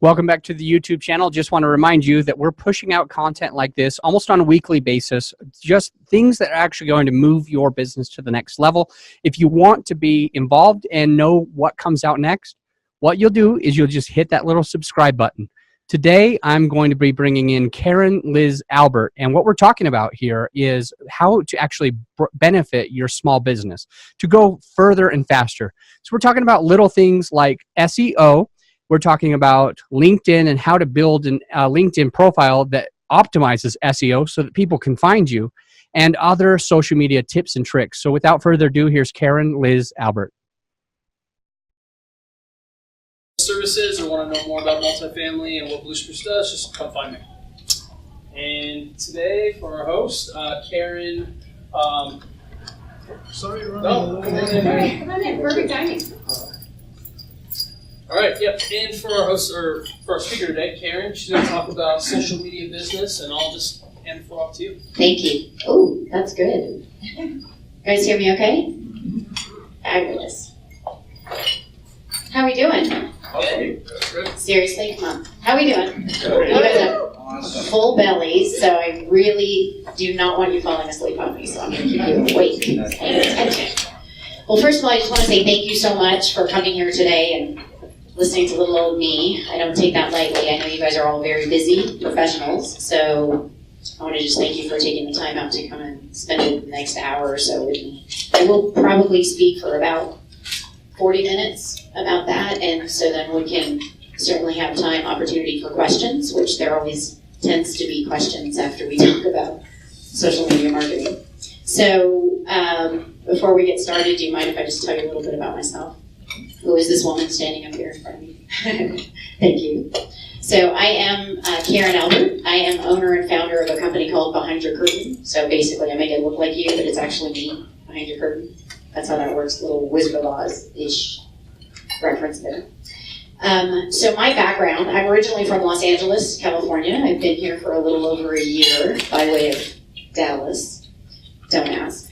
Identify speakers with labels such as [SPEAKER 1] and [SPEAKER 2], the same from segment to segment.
[SPEAKER 1] Welcome back to the YouTube channel. Just want to remind you that we're pushing out content like this almost on a weekly basis, just things that are actually going to move your business to the next level. If you want to be involved and know what comes out next, what you'll do is you'll just hit that little subscribe button. Today, I'm going to be bringing in Karen Liz Albert, and what we're talking about here is how to actually benefit your small business to go further and faster. So we're talking about little things like SEO. We're talking about LinkedIn and how to build a LinkedIn profile that optimizes SEO so that people can find you, and other social media tips and tricks. So without further ado, here's Karen Liz Albert.
[SPEAKER 2] Services or want to know more about multifamily and what Blue Spruce does, just come find me. And today for our host, Karen.
[SPEAKER 3] Sorry, Ron.
[SPEAKER 2] No, come on in.
[SPEAKER 4] Perfect timing.
[SPEAKER 2] All right, yep. And for our host, or for our speaker today, Karen, she's going to talk about social media business, and I'll just hand the floor off to you.
[SPEAKER 4] Thank you. Oh, that's good. You guys hear me okay? Fabulous. How we doing?
[SPEAKER 2] Okay.
[SPEAKER 4] Seriously, come on. How we doing? You guys have full bellies, so I really do not want you falling asleep on me, so I'm going to keep you awake, paying attention. Well, first of all, I just want to say thank you so much for coming here today and listening to little old me. I don't take that lightly. I know you guys are all very busy professionals, so I want to just thank you for taking the time out to come and spend the next hour or so with me. I will probably speak for about 40 minutes about that, and so then we can certainly have opportunity for questions, which there always tends to be questions after we talk about social media marketing. So before we get started, do you mind if I just tell you a little bit about myself? Who is this woman standing up here in front of me? Thank you. So I am Karen Albert. I am owner and founder of a company called Behind Your Curtain. So basically I make it look like you, but it's actually me behind your curtain. That's how that works, a little Wizard of Oz-ish reference there. So my background, I'm originally from Los Angeles, California. I've been here for a little over a year by way of Dallas. Don't ask.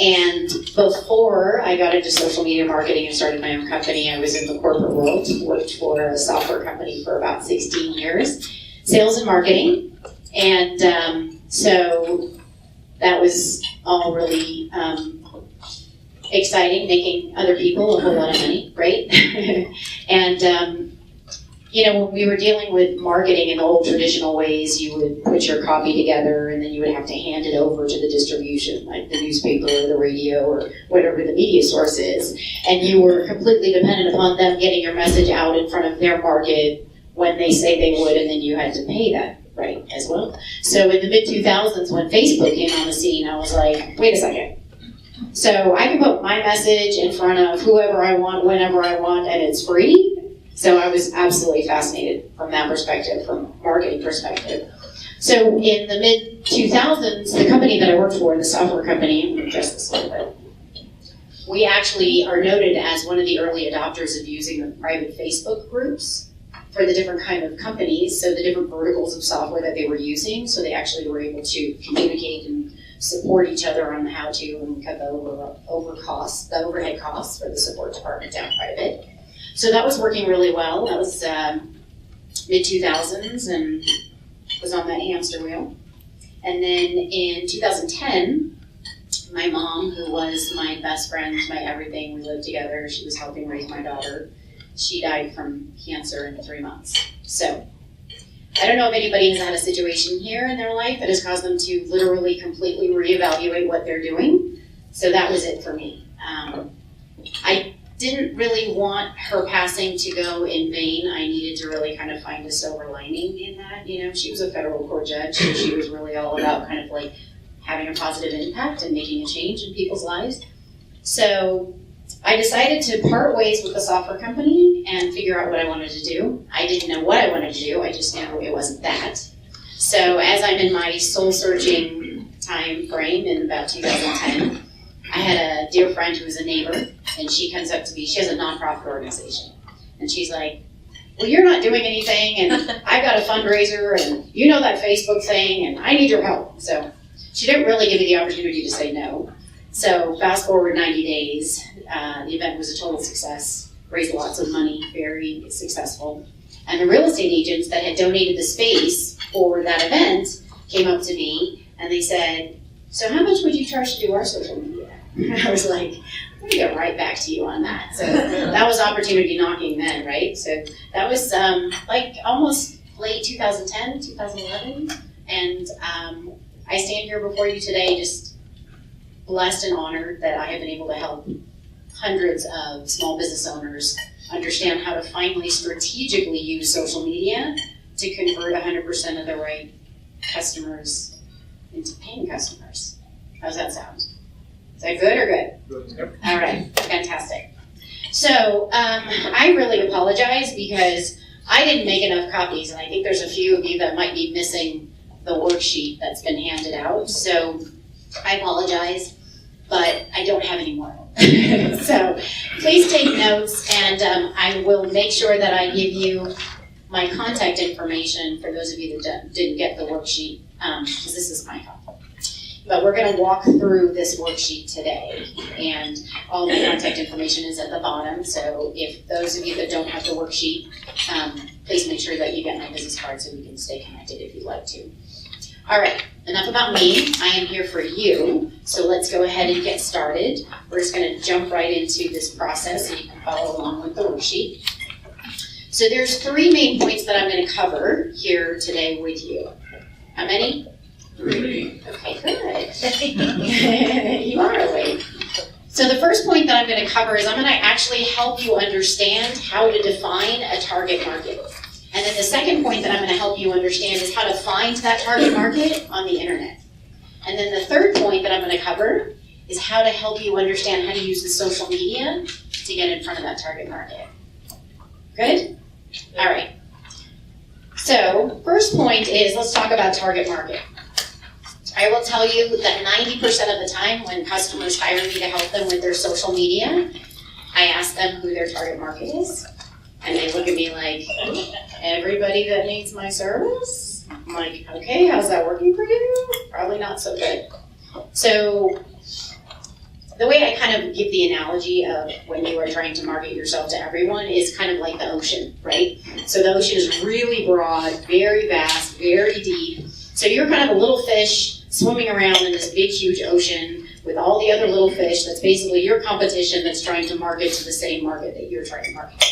[SPEAKER 4] And before I got into social media marketing and started my own company, I was in the corporate world, worked for a software company for about 16 years, sales and marketing. And so that was all really exciting, making other people a whole lot of money, right? And you know, when we were dealing with marketing in the old traditional ways, you would put your copy together and then you would have to hand it over to the distribution, like the newspaper or the radio or whatever the media source is. And you were completely dependent upon them getting your message out in front of their market when they say they would, and then you had to pay that, right, as well. So in the mid-2000s, when Facebook came on the scene, I was like, wait a second. So I can put my message in front of whoever I want, whenever I want, and it's free. So I was absolutely fascinated from that perspective, from a marketing perspective. So in the mid-2000s, the company that I worked for, the software company, I'm going to address this a little bit, we actually are noted as one of the early adopters of using the private Facebook groups for the different kind of companies, so the different verticals of software that they were using, so they actually were able to communicate and support each other on how to and cut the overhead costs for the support department down quite a bit. So that was working really well. That was mid-2000s and was on that hamster wheel. And then in 2010, my mom, who was my best friend, my everything, we lived together, she was helping raise my daughter. She died from cancer in 3 months. So I don't know if anybody has had a situation here in their life that has caused them to literally completely reevaluate what they're doing. So that was it for me. I didn't really want her passing to go in vain. I needed to really kind of find a silver lining in that. You know, she was a federal court judge, so she was really all about kind of like having a positive impact and making a change in people's lives. So I decided to part ways with the software company and figure out what I wanted to do. I didn't know what I wanted to do. I just knew it wasn't that. So as I'm in my soul-searching time frame in about 2010, I had a dear friend who was a neighbor, and she comes up to me. She has a nonprofit organization, and she's like, well, you're not doing anything, and I've got a fundraiser, and you know that Facebook thing, and I need your help. So she didn't really give me the opportunity to say no. So fast forward 90 days, the event was a total success. raised lots of money, very successful. And the real estate agents that had donated the space for that event came up to me and they said, so how much would you charge to do our social media? I was like, I'm going to get right back to you on that. So that was opportunity knocking then, right? So that was like almost late 2010, 2011. And I stand here before you today just blessed and honored that I have been able to help hundreds of small business owners understand how to finally strategically use social media to convert 100% of the right customers into paying customers. How's that sound? Is that good or good?
[SPEAKER 2] Good. Yep.
[SPEAKER 4] All right, fantastic. So I really apologize because I didn't make enough copies, and I think there's a few of you that might be missing the worksheet that's been handed out. So I apologize, but I don't have any more. So please take notes, and I will make sure that I give you my contact information for those of you that didn't get the worksheet, because this is my copy. But we're going to walk through this worksheet today, and all the contact information is at the bottom. So if those of you that don't have the worksheet, please make sure that you get my business card so we can stay connected if you'd like to. All right, enough about me. I am here for you. So let's go ahead and get started. We're just going to jump right into this process so you can follow along with the worksheet. So there's 3 main points that I'm going to cover here today with you. How many?
[SPEAKER 2] 3.
[SPEAKER 4] Okay, good. You are awake. So the first point that I'm going to cover is I'm going to actually help you understand how to define a target market. And then the second point that I'm going to help you understand is how to find that target market on the internet. And then the third point that I'm going to cover is how to help you understand how to use the social media to get in front of that target market. Good? All right. So first point is, let's talk about target market. I will tell you that 90% of the time when customers hire me to help them with their social media, I ask them who their target market is. And they look at me like, everybody that needs my service? I'm like, okay, how's that working for you? Probably not so good. So the way I kind of give the analogy of when you are trying to market yourself to everyone is kind of like the ocean, right? So the ocean is really broad, very vast, very deep. So you're kind of a little fish swimming around in this big, huge ocean with all the other little fish. That's basically your competition that's trying to market to the same market that you're trying to market to.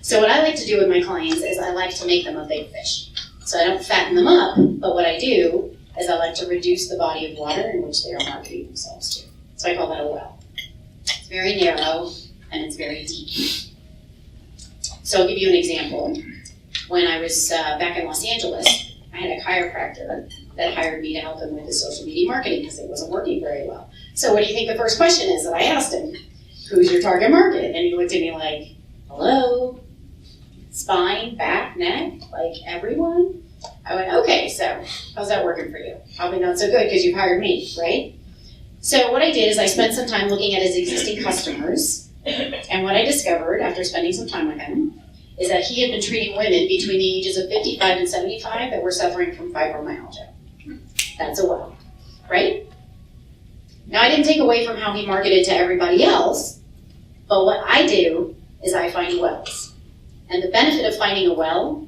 [SPEAKER 4] So what I like to do with my clients is I like to make them a big fish. So I don't fatten them up, but what I do is I like to reduce the body of water in which they are marketing themselves to. So I call that a well. It's very narrow and it's very deep. So I'll give you an example. When I was back in Los Angeles, I had a chiropractor that hired me to help him with his social media marketing because it wasn't working very well. So what do you think the first question is that I asked him? Who's your target market? And he looked at me like, hello? Spine, back, neck, like everyone? I went, okay, so how's that working for you? Probably not so good because you've hired me, right? So what I did is I spent some time looking at his existing customers, and what I discovered after spending some time with him is that he had been treating women between the ages of 55 and 75 that were suffering from fibromyalgia. That's a well, right? Now I didn't take away from how he marketed to everybody else, but what I do is I find wells. And the benefit of finding a well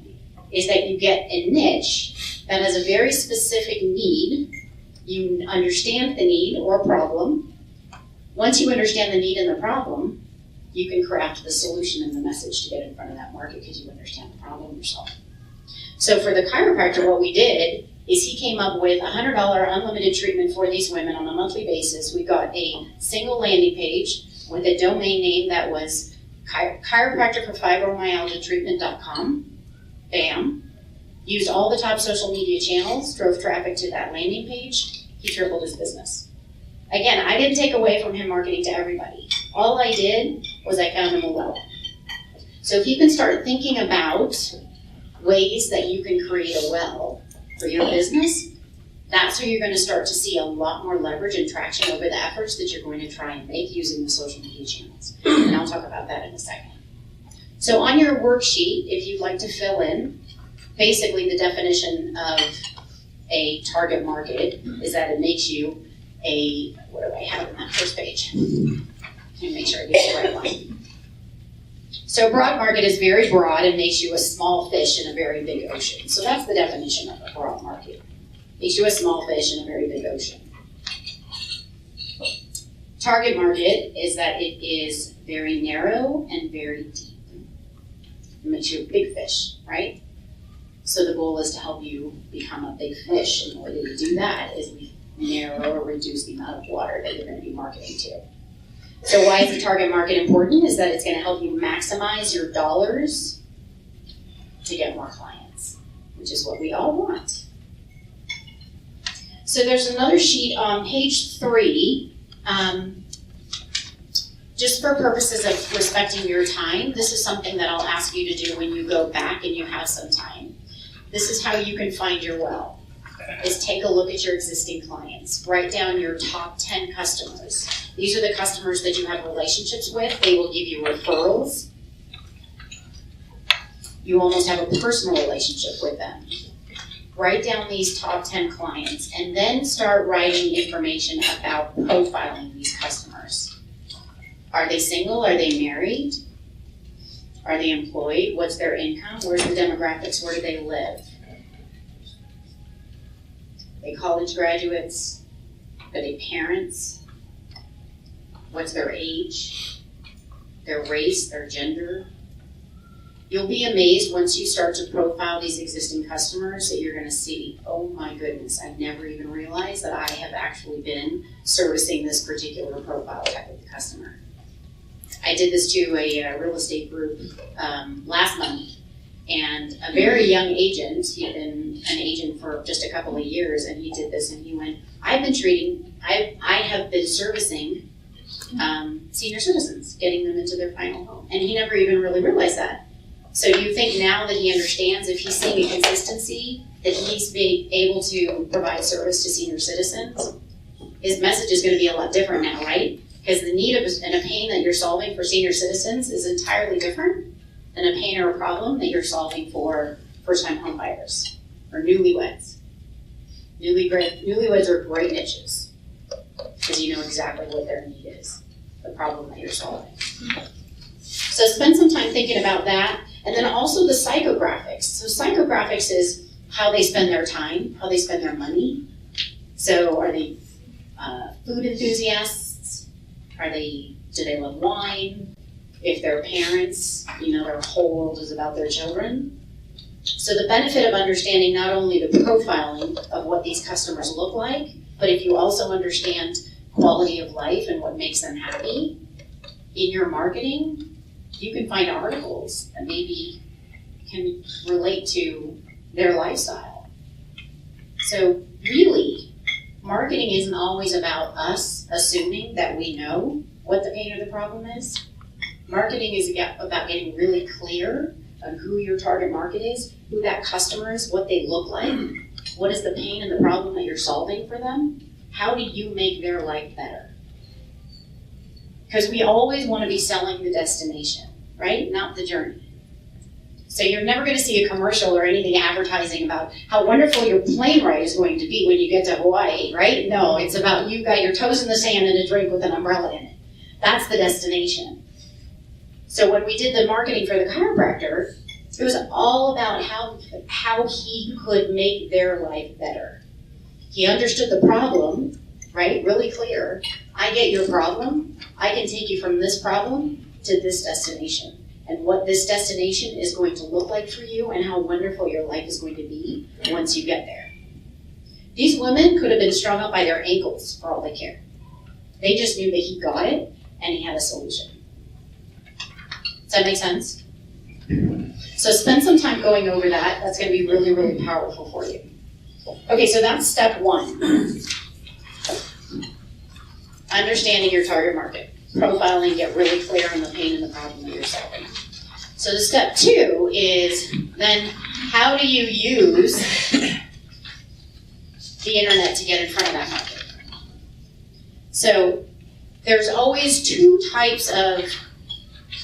[SPEAKER 4] is that you get a niche that has a very specific need. You understand the need or problem. Once you understand the need and the problem, you can craft the solution and the message to get in front of that market because you understand the problem yourself. So for the chiropractor, what we did is he came up with $100 unlimited treatment for these women on a monthly basis. We got a single landing page with a domain name that was chiropractorforfibromyalgiatreatment.com. Bam. Used all the top social media channels, drove traffic to that landing page. He tripled his business. Again, I didn't take away from him marketing to everybody. All I did was I found him a well. So if you can start thinking about ways that you can create a well for your business, that's where you're going to start to see a lot more leverage and traction over the efforts that you're going to try and make using the social media channels. And I'll talk about that in a second. So on your worksheet, if you'd like to fill in, basically the definition of a target market is that it makes you a, what do I have on that first page? Let me make sure I get the right one. So a broad market is very broad and makes you a small fish in a very big ocean. So that's the definition of a broad market. Makes you a small fish in a very big ocean. Target market is that it is very narrow and very deep. It makes you a big fish, right? So the goal is to help you become a big fish. And the way that we do that is we narrow or reduce the amount of water that you're going to be marketing to. So why is the target market important? Is that it's going to help you maximize your dollars to get more clients, which is what we all want. So there's another sheet on page 3. Just for purposes of respecting your time, this is something that I'll ask you to do when you go back and you have some time. This is how you can find your well, is take a look at your existing clients. Write down your top 10 customers. These are the customers that you have relationships with. They will give you referrals. You almost have a personal relationship with them. Write down these top 10 clients and then start writing information about profiling these customers. Are they single? Are they married? Are they employed? What's their income? Where's the demographics? Where do they live? Are they college graduates? Are they parents? What's their age? Their race? Their gender? You'll be amazed once you start to profile these existing customers that you're going to see, oh my goodness, I've never even realized that I have actually been servicing this particular profile type of customer. I did this to a real estate group last month, and a very young agent, he'd been an agent for just a couple of years, and he did this and he went, I have been servicing senior citizens, getting them into their final home. And he never even really realized that. So do you think now that he understands, if he's seeing a consistency, that he's being able to provide service to senior citizens, his message is going to be a lot different now, right? Because the need and a pain that you're solving for senior citizens is entirely different than a pain or a problem that you're solving for first-time home buyers or newlyweds. Newlyweds are great niches because you know exactly what their need is, the problem that you're solving. So spend some time thinking about that. And then also the psychographics. So psychographics is how they spend their time, how they spend their money. So are they food enthusiasts? Do they love wine? If they're parents, their whole world is about their children. So the benefit of understanding not only the profiling of what these customers look like, but if you also understand quality of life and what makes them happy in your marketing, you can find articles that maybe can relate to their lifestyle. So really, marketing isn't always about us assuming that we know what the pain or the problem is. Marketing is about getting really clear on who your target market is, who that customer is, what they look like, what is the pain and the problem that you're solving for them, how do you make their life better? Because we always want to be selling the destination, right? Not the journey. So you're never going to see a commercial or anything advertising about how wonderful your plane ride is going to be when you get to Hawaii, right? No, it's about you got your toes in the sand and a drink with an umbrella in it. That's the destination. So when we did the marketing for the chiropractor, it was all about how he could make their life better. He understood the problem, right? Really clear. I get your problem. I can take you from this problem to this destination. And what this destination is going to look like for you and how wonderful your life is going to be once you get there. These women could have been strung up by their ankles for all they care. They just knew that he got it and he had a solution. Does that make sense? So spend some time going over that. That's going to be really, really powerful for you. Okay, so that's step 1. Understanding your target market. Profiling, get really clear on the pain and the problem that you're solving. So the step 2 is then how do you use the internet to get in front of that market? So there's always 2 types of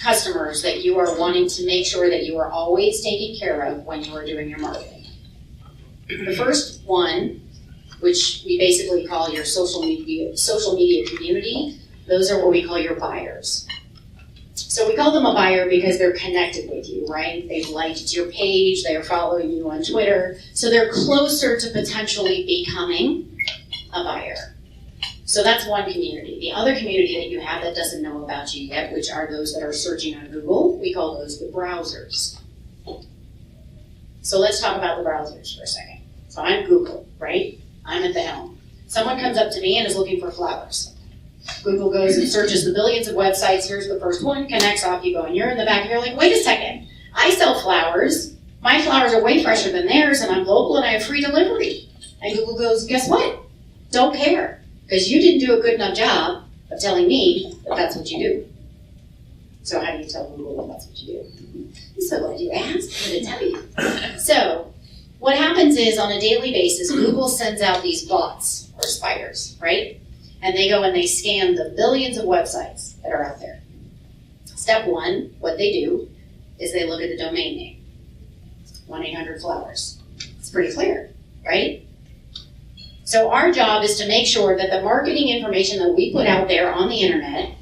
[SPEAKER 4] customers that you are wanting to make sure that you are always taking care of when you are doing your marketing. The first one, which we basically call your social media community, those are what we call your buyers. So we call them a buyer because they're connected with you, right? They've liked your page, they're following you on Twitter, so they're closer to potentially becoming a buyer. So that's one community. The other community that you have that doesn't know about you yet, which are those that are searching on Google, we call those the browsers. So let's talk about the browsers for a second. So I'm Google, right? I'm at the helm. Someone comes up to me and is looking for flowers. Google goes and searches the billions of websites. Here's the first one, connects, off you go. And you're in the back and you're like, wait a second. I sell flowers. My flowers are way fresher than theirs, and I'm local and I have free delivery. And Google goes, guess what? Don't care. Because you didn't do a good enough job of telling me that that's what you do. So how do you tell Google that that's what you do? I'm so glad you asked. I'm going to tell you. So what happens is on a daily basis, Google sends out these bots or spiders, right? And they go and they scan the billions of websites that are out there. Step one, what they do is they look at the domain name. 1-800-Flowers. It's pretty clear, right? So our job is to make sure that the marketing information that we put out there on the internet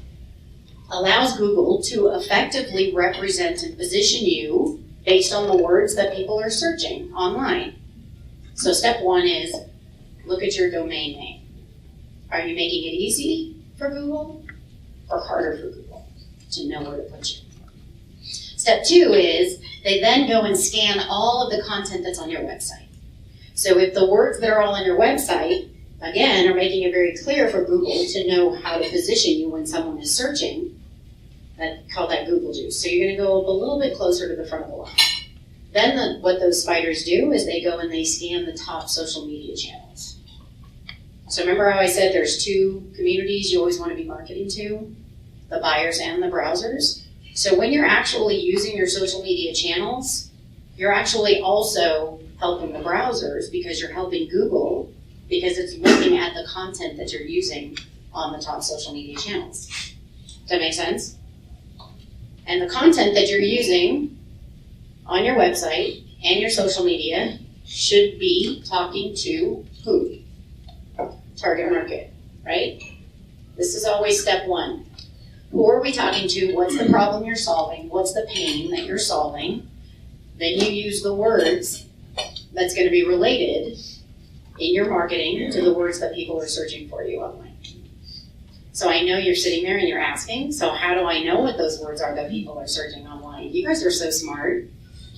[SPEAKER 4] allows Google to effectively represent and position you based on the words that people are searching online. So step one is look at your domain name. Are you making it easy for Google or harder for Google to know where to put you? Step two is they then go and scan all of the content that's on your website. So if the words that are all on your website, again, are making it very clear for Google to know how to position you when someone is searching, call that Google juice. So you're going to go up a little bit closer to the front of the line. Then what those spiders do is they go and they scan the top social media channels. So remember how I said there's two communities you always want to be marketing to? The buyers and the browsers. So when you're actually using your social media channels, you're actually also helping the browsers because you're helping Google because it's looking at the content that you're using on the top social media channels. Does that make sense? And the content that you're using on your website and your social media should be talking to who? Target market, right? This is always step one. Who are we talking to? What's the problem you're solving? What's the pain that you're solving? Then you use the words that's going to be related in your marketing to the words that people are searching for you online. So I know you're sitting there and you're asking, so how do I know what those words are that people are searching online? You guys are so smart.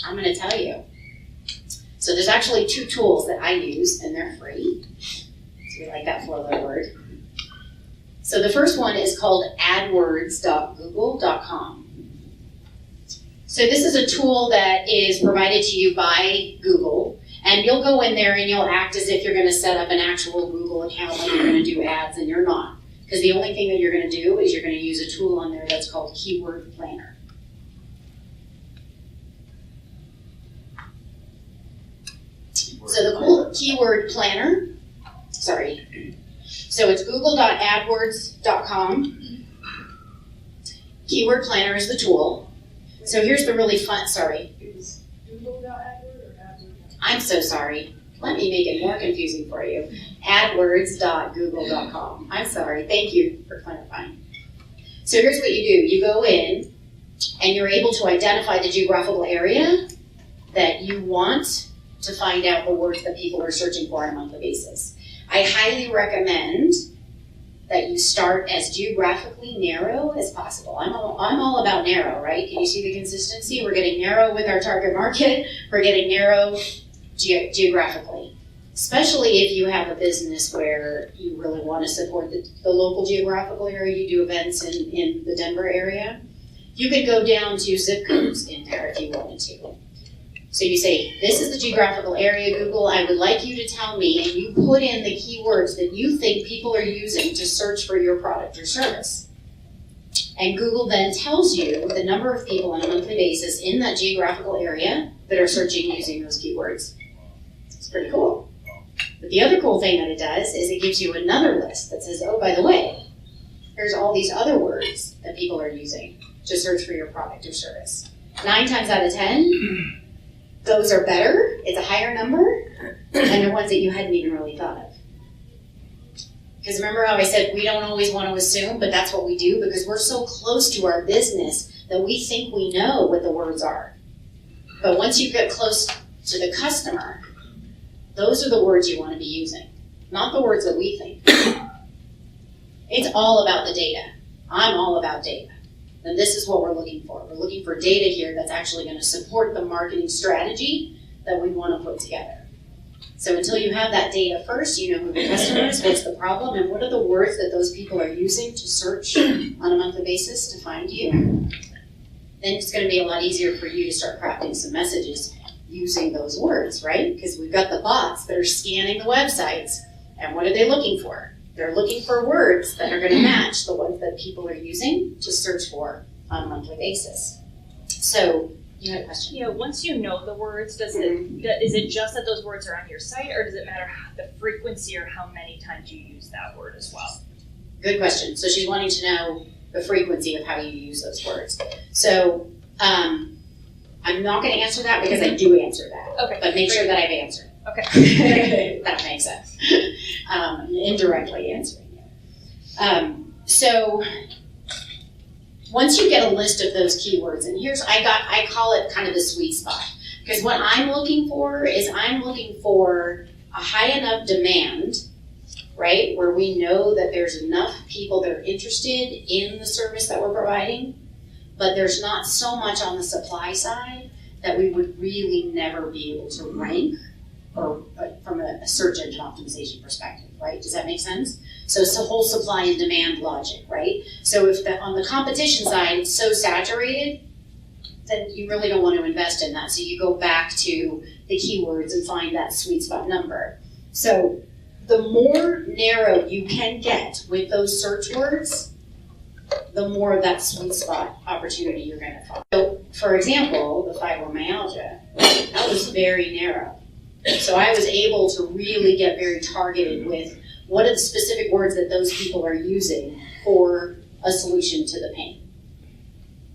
[SPEAKER 4] I'm going to tell you. So there's actually two tools that I use, and they're free. So we like that four-letter word. So the first one is called adwords.google.com. So this is a tool that is provided to you by Google, and you'll go in there and you'll act as if you're going to set up an actual Google account and you're going to do ads, and you're not. Because the only thing that you're going to do is you're going to use a tool on there that's called Keyword Planner. So the cool Keyword Planner, so it's google.adwords.com. Keyword Planner is the tool. So here's the really fun,
[SPEAKER 3] Is Google.AdWord or AdWord?
[SPEAKER 4] I'm so sorry. Let me make it more confusing for you. AdWords.google.com. I'm sorry. Thank you for clarifying. So here's what you do. You go in and you're able to identify the geographical area that you want to find out the words that people are searching for on a monthly basis. I highly recommend that you start as geographically narrow as possible. I'm all about narrow, right? Can you see the consistency? We're getting narrow with our target market. We're getting narrow geographically. Especially if you have a business where you really want to support the local geographical area. You do events in the Denver area. You could go down to zip codes in there if you wanted to. So you say, this is the geographical area, Google, I would like you to tell me, and you put in the keywords that you think people are using to search for your product or service. And Google then tells you the number of people on a monthly basis in that geographical area that are searching using those keywords. It's pretty cool. But the other cool thing that it does is it gives you another list that says, oh, by the way, here's all these other words that people are using to search for your product or service. 9 times out of 10, those are better, it's a higher number, than the ones that you hadn't even really thought of. Because remember how I said we don't always want to assume, but that's what we do because we're so close to our business that we think we know what the words are. But once you get close to the customer, those are the words you want to be using, not the words that we think. It's all about the data. I'm all about data. And this is what we're looking for. We're looking for data here that's actually going to support the marketing strategy that we want to put together. So until you have that data first, you know who the customer is, what's the problem, and what are the words that those people are using to search on a monthly basis to find you. Then it's going to be a lot easier for you to start crafting some messages using those words, right? Because we've got the bots that are scanning the websites, and what are they looking for? They're looking for words that are going to match the ones that people are using to search for on a monthly basis. So, you had a question?
[SPEAKER 5] You know, once you know the words, is it just that those words are on your site, or does it matter the frequency or how many times you use that word as well?
[SPEAKER 4] Good question. So she's wanting to know the frequency of how you use those words. So I'm not going to answer that because I do answer that.
[SPEAKER 5] Okay.
[SPEAKER 4] But make sure that I've answered.
[SPEAKER 5] Okay.
[SPEAKER 4] That makes sense. Indirectly answering it. So once you get a list of those keywords, and I call it kind of the sweet spot. Because what I'm looking for is I'm looking for a high enough demand, right, where we know that there's enough people that are interested in the service that we're providing, but there's not so much on the supply side that we would really never be able to rank or from a search engine optimization perspective, right? Does that make sense? So it's the whole supply and demand logic, right? So if on the competition side it's so saturated, then you really don't want to invest in that. So you go back to the keywords and find that sweet spot number. So the more narrow you can get with those search words, the more of that sweet spot opportunity you're going to find. So, for example, the fibromyalgia, that was very narrow. So I was able to really get very targeted with what are the specific words that those people are using for a solution to the pain.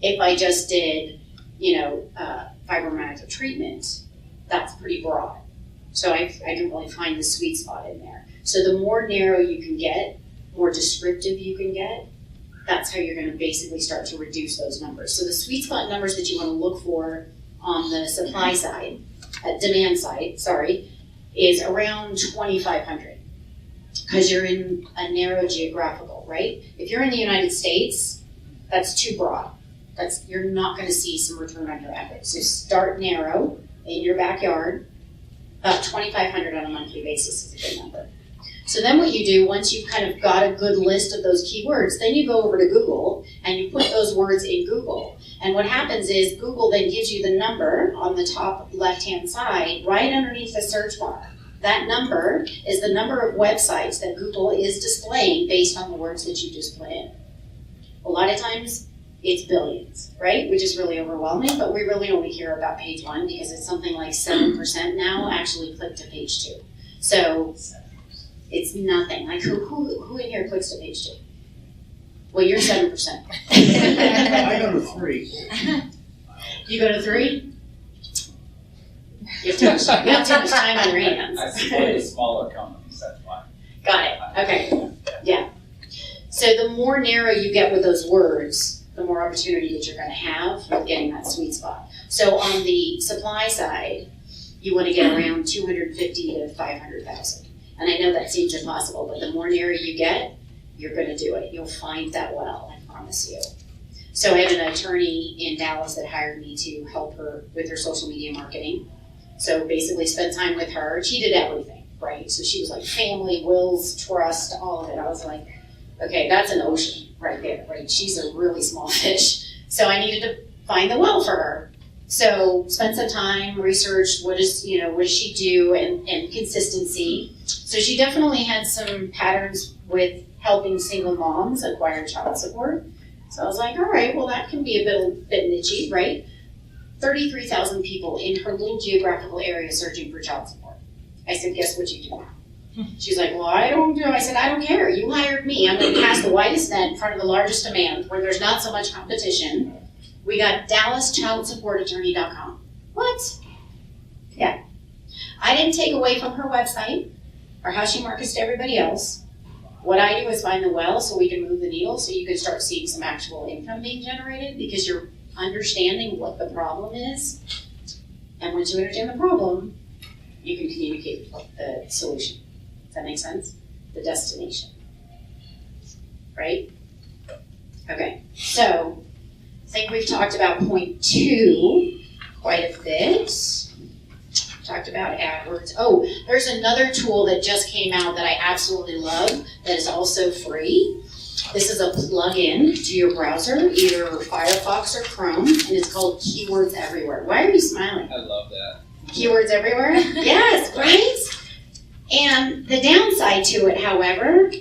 [SPEAKER 4] If I just did, fibromyalgia treatment, that's pretty broad. So I didn't really find the sweet spot in there. So the more narrow you can get, more descriptive you can get, that's how you're going to basically start to reduce those numbers. So the sweet spot numbers that you want to look for on the supply side, demand side, is around 2,500 because you're in a narrow geographical, right? If you're in the United States, that's too broad. You're not going to see some return on your effort. So start narrow in your backyard. About 2,500 on a monthly basis is a good number. So then what you do, once you've kind of got a good list of those keywords, then you go over to Google and you put those words in Google. And what happens is Google then gives you the number on the top left-hand side right underneath the search bar. That number is the number of websites that Google is displaying based on the words that you just put in. A lot of times it's billions, right? Which is really overwhelming, but we really only hear about page 1 because it's something like 7% now actually click to page 2. So it's nothing. Like who in here clicks to page 2? Well, you're 7%.
[SPEAKER 6] I go to 3.
[SPEAKER 4] You go to 3? You have too much time on your hands.
[SPEAKER 6] I support the smaller companies, that's why.
[SPEAKER 4] Got it. Okay. Yeah. So the more narrow you get with those words, the more opportunity that you're going to have with getting that sweet spot. So on the supply side, you want to get around 250 to 500,000. And I know that seems impossible, but the more narrow you get, you're going to do it. You'll find that well, I promise you. So I have an attorney in Dallas that hired me to help her with her social media marketing. So basically spent time with her. She did everything, right? So she was like family, wills, trust, all of it. I was like, okay, that's an ocean right there, right? She's a really small fish. So I needed to find the well for her. So spent some time, researched what does she do and consistency. So she definitely had some patterns with helping single moms acquire child support. So I was like, all right, well that can be a bit nichey, right? 33,000 people in her little geographical area searching for child support. I said, guess what you do? She's like, well, I said, I don't care. You hired me. I'm going to cast the widest net in front of the largest demand where there's not so much competition. We got DallasChildSupportAttorney.com. What? Yeah. I didn't take away from her website or how she markets to everybody else. What I do is find the well so we can move the needle so you can start seeing some actual income being generated because you're understanding what the problem is. And once you understand the problem, you can communicate the solution. Does that make sense? The destination. Right? Okay, so I think we've talked about point 2 quite a bit. Talked about AdWords. Oh, there's another tool that just came out that I absolutely love that is also free. This is a plug-in to your browser, either Firefox or Chrome, and it's called Keywords Everywhere. Why are you smiling?
[SPEAKER 2] I love that.
[SPEAKER 4] Keywords Everywhere? Yes, right? And the downside to it, however,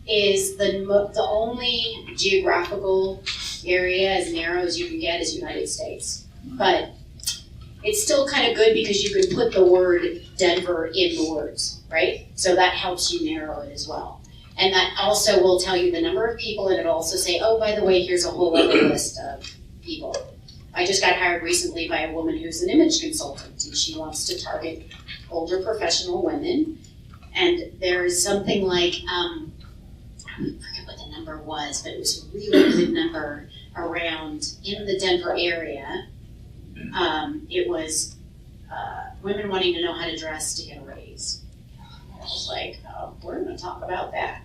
[SPEAKER 4] is the only geographical area as narrow as you can get is United States. But it's still kind of good because you can put the word Denver in the words, right? So that helps you narrow it as well. And that also will tell you the number of people, and it'll also say, oh, by the way, here's a whole other list of people. I just got hired recently by a woman who's an image consultant, and she wants to target older professional women. And there's something like, I forget what the number was, but it was a really good number around in the Denver area. It was women wanting to know how to dress to get a raise. I was like, oh, we're going to talk about that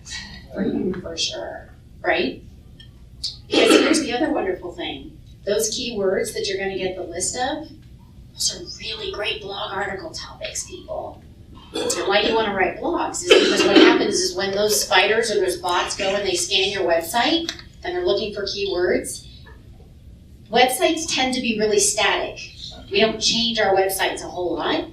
[SPEAKER 4] for you for sure, right? Because here's the other wonderful thing. Those keywords that you're going to get the list of, those are really great blog article topics, people. And why do you want to write blogs? Is because what happens is when those spiders or those bots go and they scan your website and they're looking for keywords, websites tend to be really static. We don't change our websites a whole lot.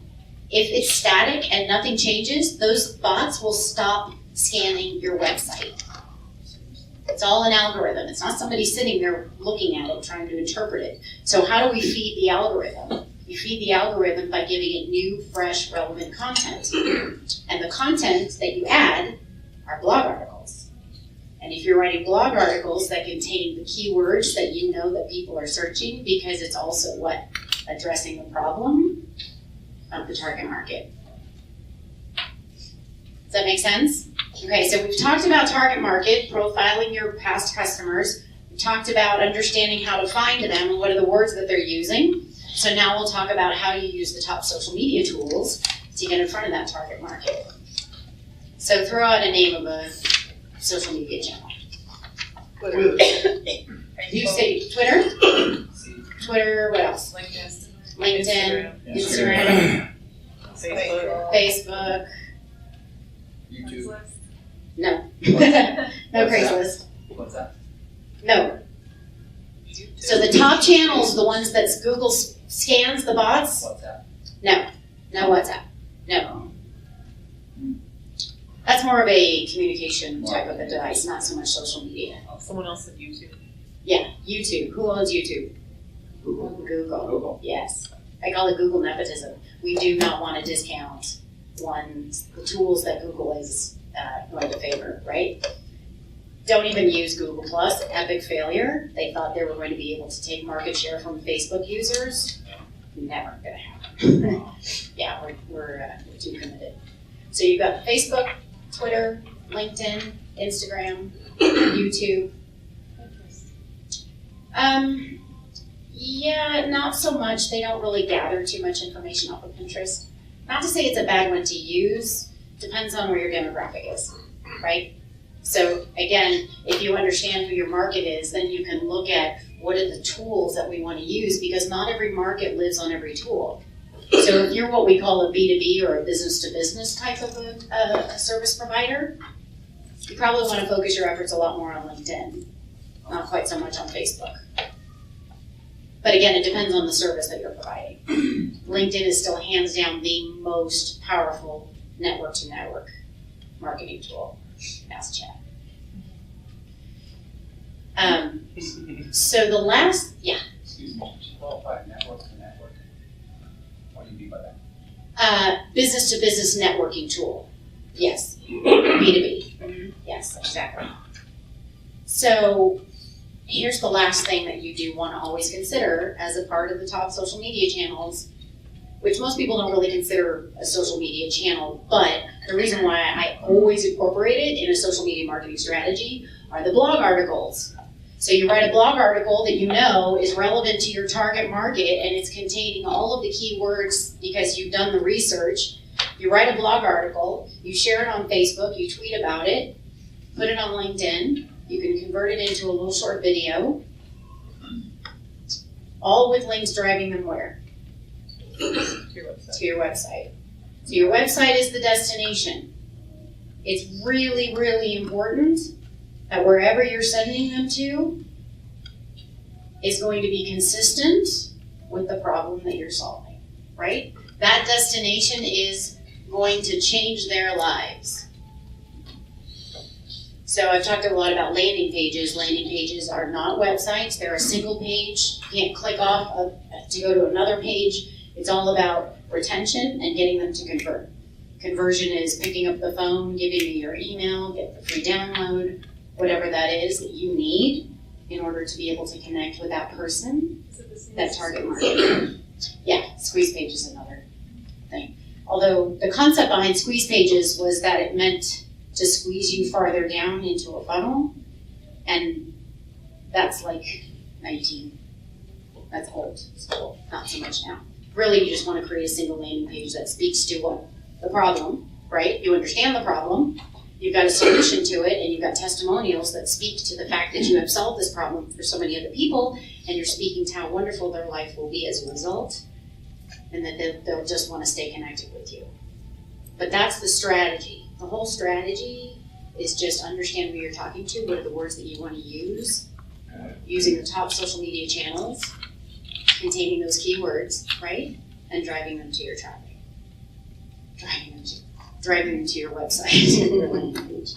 [SPEAKER 4] If it's static and nothing changes, those bots will stop scanning your website. It's all an algorithm. It's not somebody sitting there looking at it, trying to interpret it. So how do we feed the algorithm? We feed the algorithm by giving it new, fresh, relevant content. And the content that you add are blog articles. And if you're writing blog articles that contain the keywords that you know that people are searching, because it's also what? Addressing the problem of the target market. Does that make sense? Okay, so we've talked about target market, profiling your past customers. We talked about understanding how to find them and what are the words that they're using. So now we'll talk about how you use the top social media tools to get in front of that target market. So throw out a name of a social media channel.
[SPEAKER 3] Twitter.
[SPEAKER 4] You say Twitter? Twitter, what else? LinkedIn, Instagram, Facebook.
[SPEAKER 6] YouTube.
[SPEAKER 4] No. No
[SPEAKER 6] What's
[SPEAKER 4] Craigslist.
[SPEAKER 6] What's that?
[SPEAKER 4] No. So the top channels, the ones that Google scans the bots,
[SPEAKER 6] What's that?
[SPEAKER 4] no. No WhatsApp. No. That's more of a communication type of a device, not so much social media.
[SPEAKER 3] Someone else said YouTube.
[SPEAKER 4] Yeah, YouTube. Who owns YouTube? Google.
[SPEAKER 6] Google.
[SPEAKER 4] Yes. I call it Google nepotism. We do not want to discount the tools that Google is going to favor, right? Don't even use Google Plus. Epic failure. They thought they were going to be able to take market share from Facebook users. Never going to happen. Yeah, we're too committed. So you've got Facebook, Twitter, LinkedIn, Instagram, YouTube. Yeah, not so much. They don't really gather too much information off of Pinterest. Not to say it's a bad one to use. Depends on where your demographic is, right? So again, if you understand who your market is, then you can look at what are the tools that we want to use, because not every market lives on every tool. So if you're what we call a B2B or a business-to-business type of a service provider, you probably want to focus your efforts a lot more on LinkedIn, not quite so much on Facebook. But again, it depends on the service that you're providing. LinkedIn is still hands down the most powerful network-to-network marketing tool. Ask chat. So the last, yeah.
[SPEAKER 6] Excuse me, qualify network to network. What do you mean by that?
[SPEAKER 4] Business-to-business networking tool. Yes. B2B. Yes, exactly. So here's the last thing that you do want to always consider as a part of the top social media channels, which most people don't really consider a social media channel, but the reason why I always incorporate it in a social media marketing strategy are the blog articles. So you write a blog article that you know is relevant to your target market and it's containing all of the keywords because you've done the research. You write a blog article, you share it on Facebook, you tweet about it, put it on LinkedIn, you can convert it into a little short video, all with links driving them where? To your website. So your website is the destination. It's really, really important that wherever you're sending them to is going to be consistent with the problem that you're solving, right? That destination is going to change their lives. So I've talked a lot about landing pages. Landing pages are not websites. They're a single page. You can't click off to go to another page. It's all about retention and getting them to convert. Conversion is picking up the phone, giving me your email, get the free download, whatever that is that you need in order to be able to connect with that person, that target market. Yeah, squeeze page is another thing. Although the concept behind squeeze pages was that it meant to squeeze you farther down into a funnel, and that's like 19. That's old school, not so much now. Really, you just want to create a single landing page that speaks to what the problem, right? You understand the problem, you've got a solution to it, and you've got testimonials that speak to the fact that you have solved this problem for so many other people, and you're speaking to how wonderful their life will be as a result, and that they'll just want to stay connected with you. But that's the strategy. The whole strategy is just understand who you're talking to, what are the words that you want to use, using the top social media channels, containing those keywords, right? And driving them to your traffic. Driving them to your website, your landing page.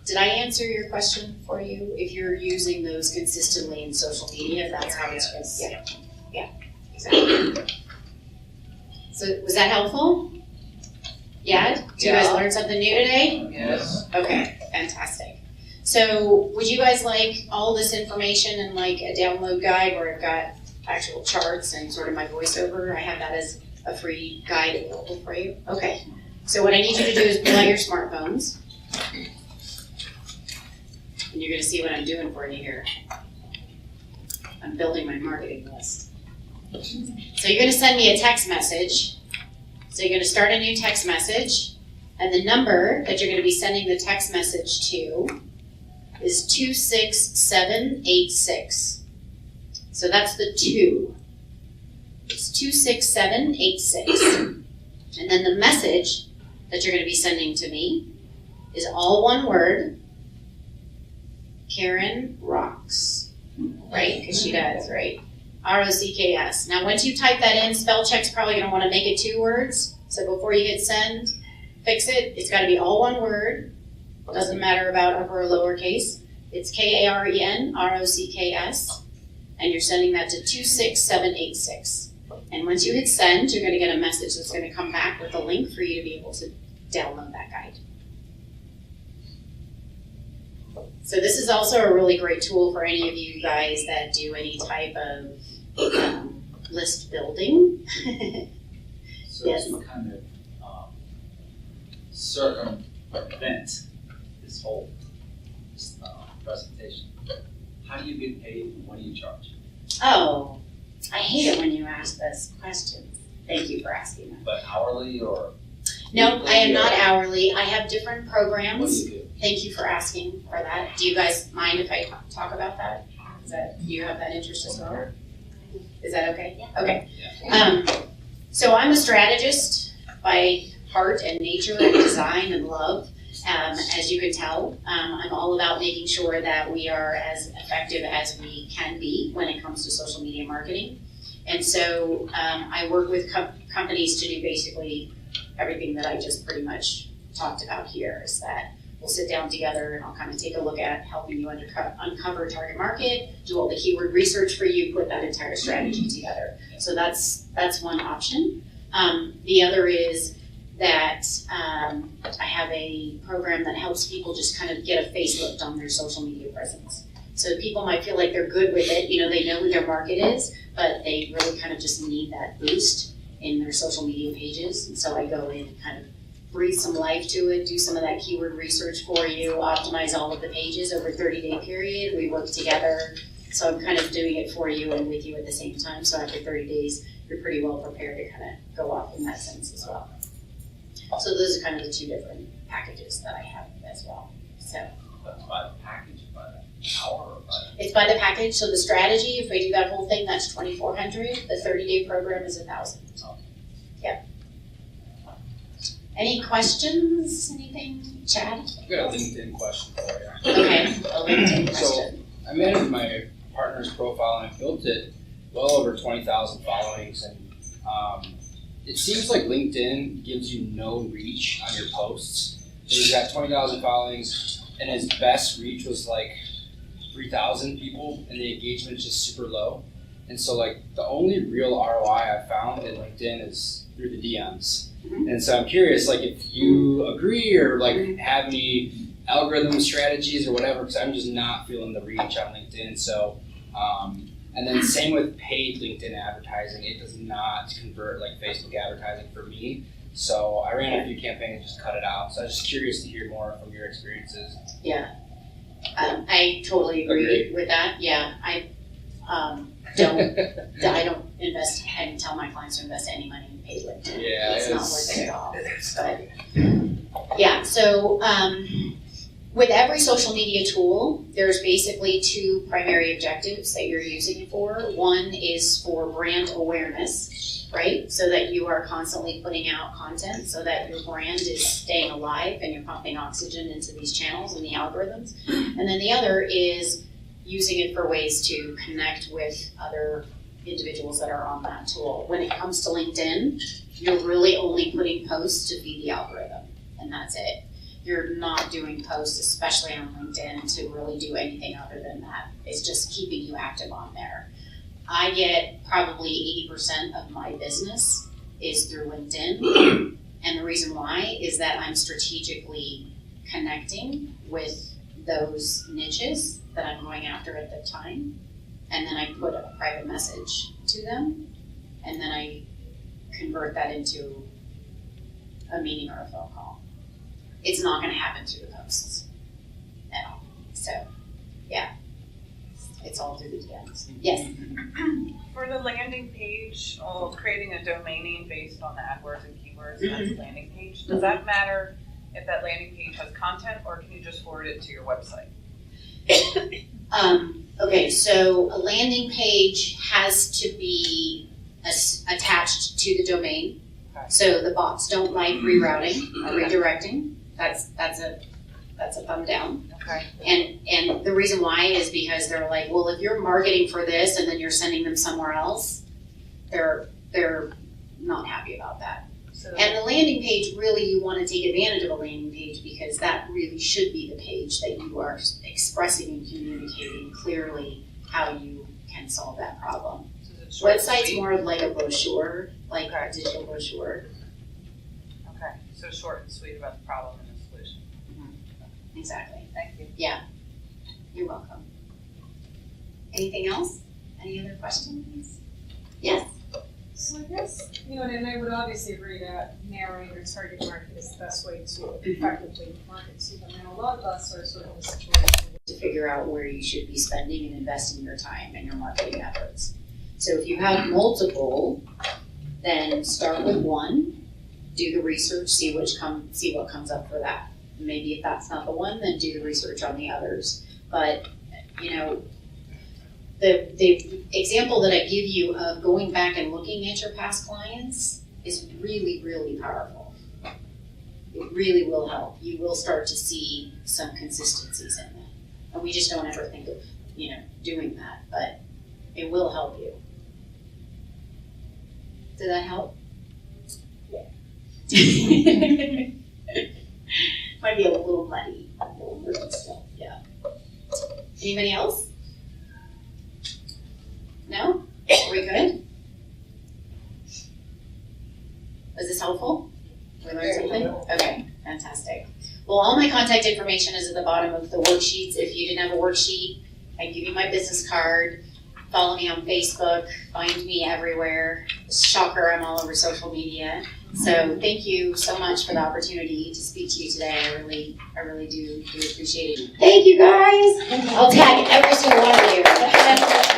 [SPEAKER 4] Did I answer your question for you? If you're using those consistently in social media, that's how it's going. Yeah, exactly. So was that helpful? Yeah? Did you guys learn something new today?
[SPEAKER 6] Yes.
[SPEAKER 4] Okay, fantastic. So would you guys like all this information in like a download guide where I've got actual charts and sort of my voiceover? I have that as a free guide available for you. Okay. So what I need you to do is pull out your smartphones. And you're going to see what I'm doing for you here. I'm building my marketing list. So you're going to send me a text message. So you're going to start a new text message. And the number that you're going to be sending the text message to is 26786. So that's the 2. It's 26786. And then the message that you're going to be sending to me is all one word. Karen rocks. Right? Because she does, right? ROCKS. Now once you type that in, spell check's probably going to want to make it 2 words. So before you hit send, fix it. It's got to be all one word. Doesn't matter about upper or lowercase. It's KARENROCKS. And you're sending that to 26786. And once you hit send, you're going to get a message that's going to come back with a link for you to be able to download that guide. So this is also a really great tool for any of you guys that do any type of list building.
[SPEAKER 6] So
[SPEAKER 4] Yes.
[SPEAKER 6] to kind of circumvent this whole presentation, how do you get paid and what do you charge?
[SPEAKER 4] Oh, I hate it when you ask this question. Thank you for asking that.
[SPEAKER 6] But hourly or?
[SPEAKER 4] No, I am not hourly. I have different
[SPEAKER 6] What do
[SPEAKER 4] programs.
[SPEAKER 6] you do?
[SPEAKER 4] Thank you for asking for that. Do you guys mind if I talk about that? Do you have that interest as well? Is that okay?
[SPEAKER 5] Yeah.
[SPEAKER 4] Okay.
[SPEAKER 6] Yeah.
[SPEAKER 4] So I'm a strategist by heart and nature and design and love. As you can tell, I'm all about making sure that we are as effective as we can be when it comes to social media marketing. And so I work with companies to do basically everything that I just pretty much talked about here, is that we'll sit down together and I'll kind of take a look at helping you uncover target market, do all the keyword research for you, put that entire strategy together. So that's one option. The other is that I have a program that helps people just kind of get a facelift on their social media presence. So people might feel like they're good with it, they know who their market is, but they really kind of just need that boost in their social media pages. And so I go in and kind of breathe some life to it, do some of that keyword research for you, optimize all of the pages over a 30-day period. We work together. So I'm kind of doing it for you and with you at the same time. So after 30 days, you're pretty well prepared to kind of go off in that sense as well. So those are kind of the two different packages that I have as well. So
[SPEAKER 6] That's by the package, by the hour, or by
[SPEAKER 4] it's by the package. So the strategy, if I do that whole thing, that's $2,400. The 30-day program is $1,000. Yep. Any questions? Anything, Chad?
[SPEAKER 2] I've got a LinkedIn question for you.
[SPEAKER 4] Okay, a LinkedIn question.
[SPEAKER 2] I managed my partner's profile and I built it well over 20,000 followings, and it seems like LinkedIn gives you no reach on your posts. So he's got 20,000 followings, and his best reach was like 3,000 people, and the engagement is just super low. And so like the only real ROI I found in LinkedIn is through the DMs. And so I'm curious, like if you agree or like have any algorithm strategies or whatever, because I'm just not feeling the reach on LinkedIn. So, and then same with paid LinkedIn advertising, it does not convert like Facebook advertising for me. So I ran a few campaigns and just cut it out. So I was just curious to hear more from your experiences.
[SPEAKER 4] Yeah, I totally agree with that. Yeah, I don't invest and tell my clients to invest any money in paid LinkedIn.
[SPEAKER 2] Yeah,
[SPEAKER 4] it's not worth it at all. But yeah, so with every social media tool, there's basically two primary objectives that you're using it for. One is for brand awareness, right? So that you are constantly putting out content so that your brand is staying alive and you're pumping oxygen into these channels and the algorithms. And then the other is using it for ways to connect with other individuals that are on that tool. When it comes to LinkedIn, you're really only putting posts to feed the algorithm, and that's it. You're not doing posts, especially on LinkedIn, to really do anything other than that. It's just keeping you active on there. I get probably 80% of my business is through LinkedIn, and the reason why is that I'm strategically connecting with those niches that I'm going after at the time, and then I put a private message to them, and then I convert that into a meeting or a phone call. It's not going to happen through the posts at all. So, yeah, it's all through the DMs. Yes.
[SPEAKER 3] For the landing page, creating a domain name based on the AdWords and keywords, and that's a landing page. Does that matter if that landing page has content, or can you just forward it to your website?
[SPEAKER 4] Okay, so a landing page has to be attached to the domain.
[SPEAKER 3] Okay.
[SPEAKER 4] So the bots don't like rerouting or redirecting. That's a thumb down.
[SPEAKER 3] Okay.
[SPEAKER 4] And the reason why is because they're like, well, if you're marketing for this and then you're sending them somewhere else, they're not happy about that.
[SPEAKER 3] So
[SPEAKER 4] And the landing page, really, you want to take advantage of a landing page because that really should be the page that you are expressing and communicating clearly how you can solve that problem.
[SPEAKER 3] is it short and
[SPEAKER 4] Website's
[SPEAKER 3] sweet?
[SPEAKER 4] more like a brochure, like
[SPEAKER 3] Okay.
[SPEAKER 4] a digital brochure.
[SPEAKER 3] Okay, so short and sweet about the problem and the solution.
[SPEAKER 4] Exactly.
[SPEAKER 3] Thank you.
[SPEAKER 4] You're welcome. Anything else? Any other questions? Yes.
[SPEAKER 7] So I guess, and I would obviously agree that narrowing your target market is the best way to effectively market to them. And a lot of us are sort of in a situation
[SPEAKER 4] To figure out where you should be spending and investing your time and your marketing efforts. So if you have multiple, then start with one, do the research, see what comes up for that. Maybe if that's not the one, then do the research on the others. But, the example that I give you of going back and looking at your past clients is really, really powerful. It really will help. You will start to see some consistencies in them. And we just don't ever think of, doing that, but it will help you. Did that help? Yeah. Might be a little muddy still, yeah. Anybody else? No? Are we good? Was this helpful? We learned something? Okay, fantastic. Well, all my contact information is at the bottom of the worksheets. If you didn't have a worksheet, I can give you my business card. Follow me on Facebook. Find me everywhere. shocker, I'm all over social media. So thank you so much for the opportunity to speak to you today. I really do appreciate it. Thank you guys. I'll tag every single one of you.